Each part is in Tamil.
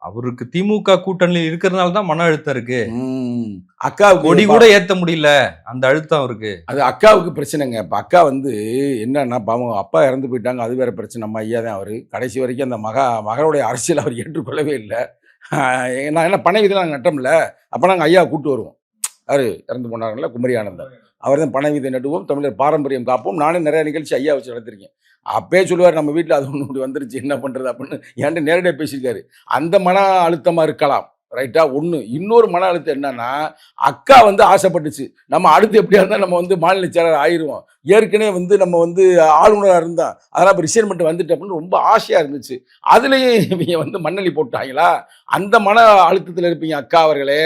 அவருக்கு திமுக கூட்டணியில் இருக்கிறதுனால தான் மன அழுத்தம் இருக்கு. அக்காவுக்கு கொடி கூட ஏத்த முடியல, அந்த அழுத்தம் இருக்கு. அது அக்காவுக்கு பிரச்சனைங்க. இப்ப அக்கா வந்து என்னன்னா, பாவம் அப்பா இறந்து போயிட்டாங்க. அது வேற பிரச்சனை. நம்ம ஐயா தான் அவரு. கடைசி வரைக்கும் அந்த மகளுடைய அரசியல் அவர் ஏற்றுக்கொள்ளவே இல்ல. நான் என்ன பனை விதை நாங்க நட்டோம்ல, அப்ப நாங்க ஐயாவ கூட்டு வருவோம். அவரு இறந்து போனாருல்ல, குமரி ஆனந்தன். அவர் தான் பனை விதை நடுவோம், தமிழர் பாரம்பரியம் காப்போம். நானே நிறைய நிகழ்ச்சி ஐயா வச்சு நடத்திருக்கேன். அப்பயே சொல்லுவார், நம்ம வீட்ல அது ஒண்ணு இப்படி வந்துருச்சு, என்ன பண்றது அப்படின்னு என்கிட்ட நேரடியா பேசியிருக்காரு. அந்த மன அழுத்தமா இருக்கலாம். ரைட்டா? ஒண்ணு. இன்னொரு மன அழுத்தம் என்னன்னா, அக்கா வந்து ஆசைப்பட்டுச்சு. நம்ம அடுத்து எப்படியா இருந்தா நம்ம வந்து மாநில செயலர் ஆயிருவோம். ஏற்கனவே வந்து நம்ம வந்து ஆளுநரா இருந்தா, அதெல்லாம் இப்ப ரிசைன் பண்ணிட்டு வந்துட்டு அப்படின்னு ரொம்ப ஆசையா இருந்துச்சு. அதுலயும் இவங்க வந்து மண்ணள்ளி போட்டாங்களா? அந்த மன அழுத்தத்துல இருப்பீங்க அக்கா அவர்களே.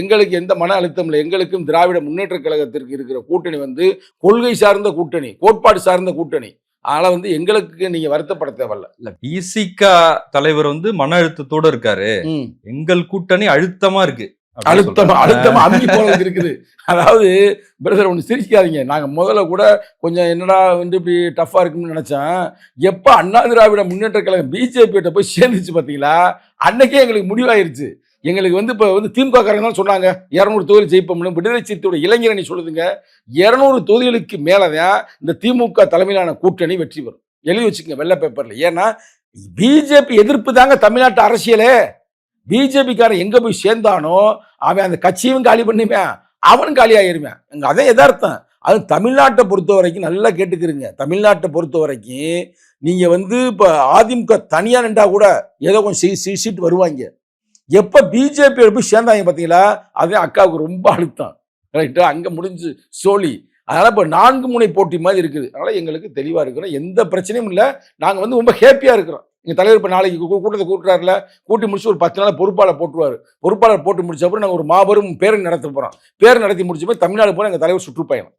எங்களுக்கு எந்த மன அழுத்தம் இல்லை. எங்களுக்கும் திராவிட முன்னேற்றக் கழகத்திற்கு இருக்கிற கூட்டணி வந்து கொள்கை சார்ந்த கூட்டணி, கோட்பாடு சார்ந்த கூட்டணி. அதனால வந்து எங்களுக்கு நீங்க வருத்தப்பட தேவையில்ல. இல்ல விசிக தலைவர் வந்து மன அழுத்தத்தோட இருக்காரு. எங்கள் கூட்டணி அழுத்தமா இருக்கு. அழுத்தமா அமுக்கி போறதுக்கு இருக்குது. அதாவது பிரதர் ஒண்ணு சிரிக்காதீங்க. நாங்க முதல்ல கூட கொஞ்சம் என்னடா வந்து இப்படி டஃபா இருக்குன்னு நினைச்சேன். எப்ப அண்ணா திராவிட முன்னேற்ற கழகம் பிஜேபி கிட்ட போய் சேர்ந்துச்சு பாத்தீங்களா, அன்னைக்கே எங்களுக்கு முடிவாயிருச்சு. எங்களுக்கு வந்து இப்போ வந்து திமுக காரங்க தான் சொன்னாங்க 200 தொகுதி ஜெயிப்போம்னு. விடுதலை சிறுத்தையோட இளைஞரணி சொல்லுதுங்க 200 தொகுதிகளுக்கு மேலதான் இந்த திமுக தலைமையிலான கூட்டணி வெற்றி பெறும். எழுதி வச்சுக்கோங்க வெள்ளை பேப்பர்ல. ஏன்னா பிஜேபி எதிர்ப்பு தாங்க தமிழ்நாட்டு அரசியலே. பிஜேபி காரன் எங்க போய் சேர்ந்தானோ அவன் அந்த கட்சியும் காலி பண்ணுவேன், அவனும் காலி ஆயிருவேன். அதே எதார்த்தம். அது தமிழ்நாட்டை பொறுத்த வரைக்கும் நல்லா கேட்டுக்கிறீங்க. தமிழ்நாட்டை பொறுத்த வரைக்கும் நீங்க வந்து இப்ப அதிமுக தனியா நின்றா கூட ஏதோ கொஞ்சம் சீட்டு வருவாங்க. எப்ப பிஜேபி போய் சேர்ந்தாங்க பாத்தீங்களா, அதே அக்காவுக்கு ரொம்ப அழுத்தம். ரைட்டா? அங்க முடிஞ்சு சோழி. அதனால இப்ப 4 முனை போட்டி மாதிரி இருக்குது. அதனால எங்களுக்கு தெளிவா இருக்கிறோம். எந்த பிரச்சனையும் இல்லை. நாங்க வந்து ரொம்ப ஹேப்பியா இருக்கிறோம். எங்க தலைவர் இப்ப நாளைக்கு கூட்டத்தை கூட்டுறாருல, கூட்டி முடிச்சு ஒரு 10 நாள் பொறுப்பாளர் போட்டுருவாரு. பொறுப்பாளர் போட்டு முடிச்ச அப்புறம் நாங்க ஒரு மாபெரும் பேரணி நடத்த போறோம். பேரணி நடத்தி முடிச்ச போய் தமிழ்நாடு போல எங்க தலைவர் சுற்றுப்பயணம்.